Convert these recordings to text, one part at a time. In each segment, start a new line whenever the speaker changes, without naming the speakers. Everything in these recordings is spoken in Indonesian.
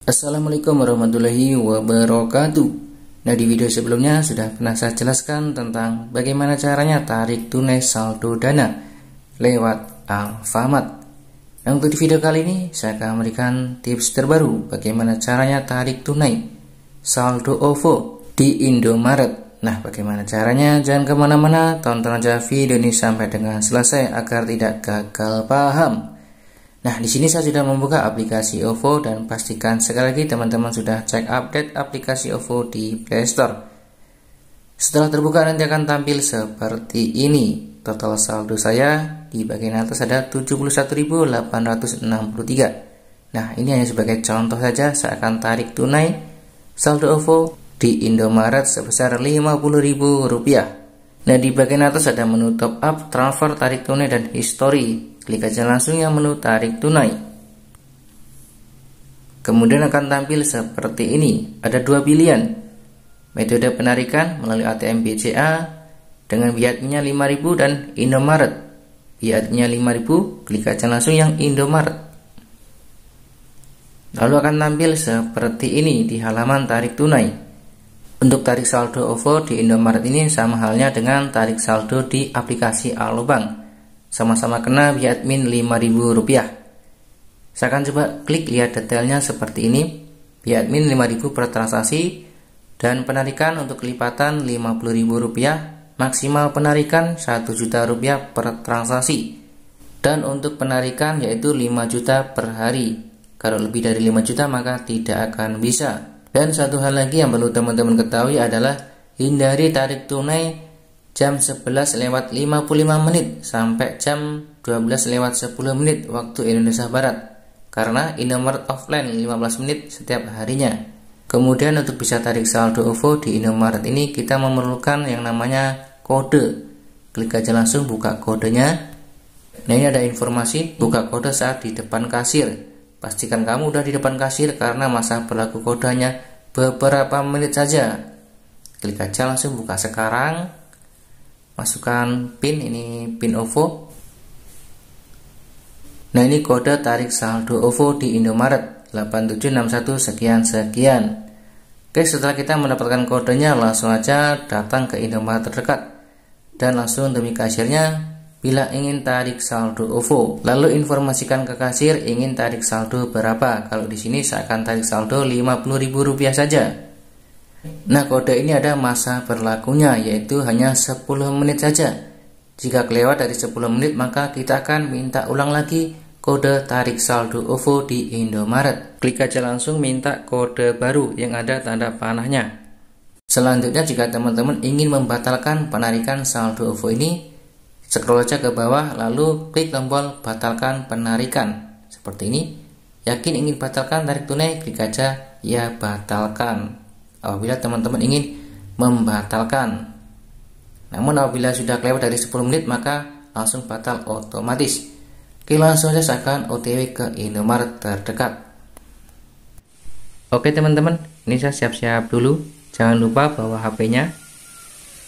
Assalamualaikum warahmatullahi wabarakatuh. Nah, di video sebelumnya sudah pernah saya jelaskan tentang bagaimana caranya tarik tunai saldo dana lewat Alfamart. Nah, untuk di video kali ini saya akan memberikan tips terbaru bagaimana caranya tarik tunai saldo OVO di Indomaret. Nah, bagaimana caranya? Jangan kemana-mana, tonton aja video ini sampai dengan selesai agar tidak gagal paham. Nah, di sini saya sudah membuka aplikasi OVO dan pastikan sekali lagi teman-teman sudah cek update aplikasi OVO di Play Store. Setelah terbuka nanti akan tampil seperti ini. Total saldo saya di bagian atas ada 71.863. Nah, ini hanya sebagai contoh saja, saya akan tarik tunai saldo OVO di Indomaret sebesar Rp50.000. Nah, di bagian atas ada menu top up, transfer, tarik tunai, dan history. Klik aja langsung yang menu tarik tunai. Kemudian akan tampil seperti ini. Ada dua pilihan. Metode penarikan melalui ATM BCA dengan biaya adminnya 5.000 dan Indomaret. Biaya adminnya 5.000, klik aja langsung yang Indomaret. Lalu akan tampil seperti ini di halaman tarik tunai. Untuk tarik saldo OVO di Indomaret ini sama halnya dengan tarik saldo di aplikasi Alobank. Sama-sama kena biaya admin Rp5.000. Saya akan coba klik lihat detailnya seperti ini. Biaya admin Rp5.000 per transaksi dan penarikan untuk kelipatan Rp50.000, maksimal penarikan Rp1.000.000 per transaksi. Dan untuk penarikan yaitu 5 juta per hari. Kalau lebih dari 5 juta maka tidak akan bisa. Dan satu hal lagi yang perlu teman-teman ketahui adalah hindari tarik tunai jam 11:55 sampai jam 12:10 waktu Indonesia Barat, karena Indomaret offline 15 menit setiap harinya. Kemudian untuk bisa tarik saldo OVO di Indomaret ini kita memerlukan yang namanya kode. Klik aja langsung buka kodenya. Nah, ini ada informasi buka kode saat di depan kasir. Pastikan kamu udah di depan kasir karena masa berlaku kodenya beberapa menit saja. Klik aja langsung buka sekarang. Masukkan PIN, ini PIN OVO. Nah, ini kode tarik saldo OVO di Indomaret 8761 sekian. Oke, setelah kita mendapatkan kodenya langsung aja datang ke Indomaret terdekat dan langsung demi kasirnya bila ingin tarik saldo OVO. Lalu informasikan ke kasir ingin tarik saldo berapa. Kalau di sini saya akan tarik saldo Rp50.000 saja. Nah, kode ini ada masa berlakunya yaitu hanya 10 menit saja. Jika kelewat dari 10 menit maka kita akan minta ulang lagi kode tarik saldo OVO di Indomaret. Klik aja langsung minta kode baru yang ada tanda panahnya. Selanjutnya jika teman-teman ingin membatalkan penarikan saldo OVO ini, scroll aja ke bawah lalu klik tombol batalkan penarikan. Seperti ini. Yakin ingin batalkan tarik tunai, klik aja ya batalkan. Apabila teman-teman ingin membatalkan. Namun apabila sudah kelewat dari 10 menit maka langsung batal otomatis. Oke, langsung saja saya akan OTW ke Indomaret terdekat. Oke teman-teman, ini saya siap-siap dulu. Jangan lupa bawa HP-nya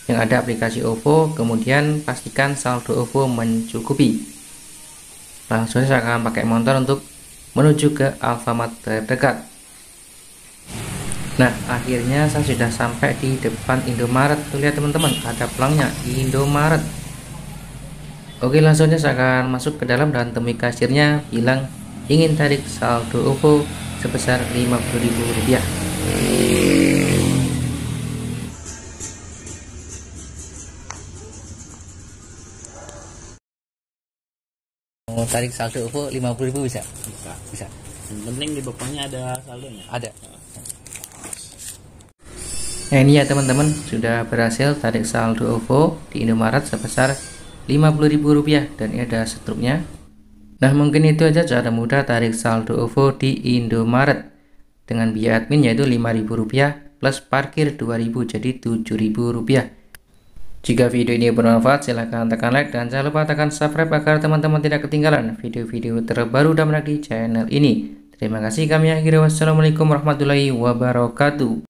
yang ada aplikasi OVO, kemudian pastikan saldo OVO mencukupi. Langsung saja saya akan pakai motor untuk menuju ke Alfamart terdekat. Nah, akhirnya saya sudah sampai di depan Indomaret. Tuh lihat teman-teman, ada pelangnya Indomaret. Oke, langsung saja saya akan masuk ke dalam dan temui kasirnya bilang ingin tarik saldo OVO sebesar Rp50.000. Mau tarik saldo OVO Rp50.000 bisa? Bisa.
Yang penting di bapaknya ada saldonya.
Ada. Nah, ini ya teman-teman, sudah berhasil tarik saldo OVO di Indomaret sebesar Rp50.000 dan ini ada struknya. Nah, mungkin itu aja cara mudah tarik saldo OVO di Indomaret dengan biaya admin yaitu Rp5.000 plus parkir Rp2.000 jadi Rp7.000. Jika video ini bermanfaat silahkan tekan like dan jangan lupa tekan subscribe agar teman-teman tidak ketinggalan video-video terbaru dan menarik di channel ini. Terima kasih, kami akhiri. Wassalamualaikum warahmatullahi wabarakatuh.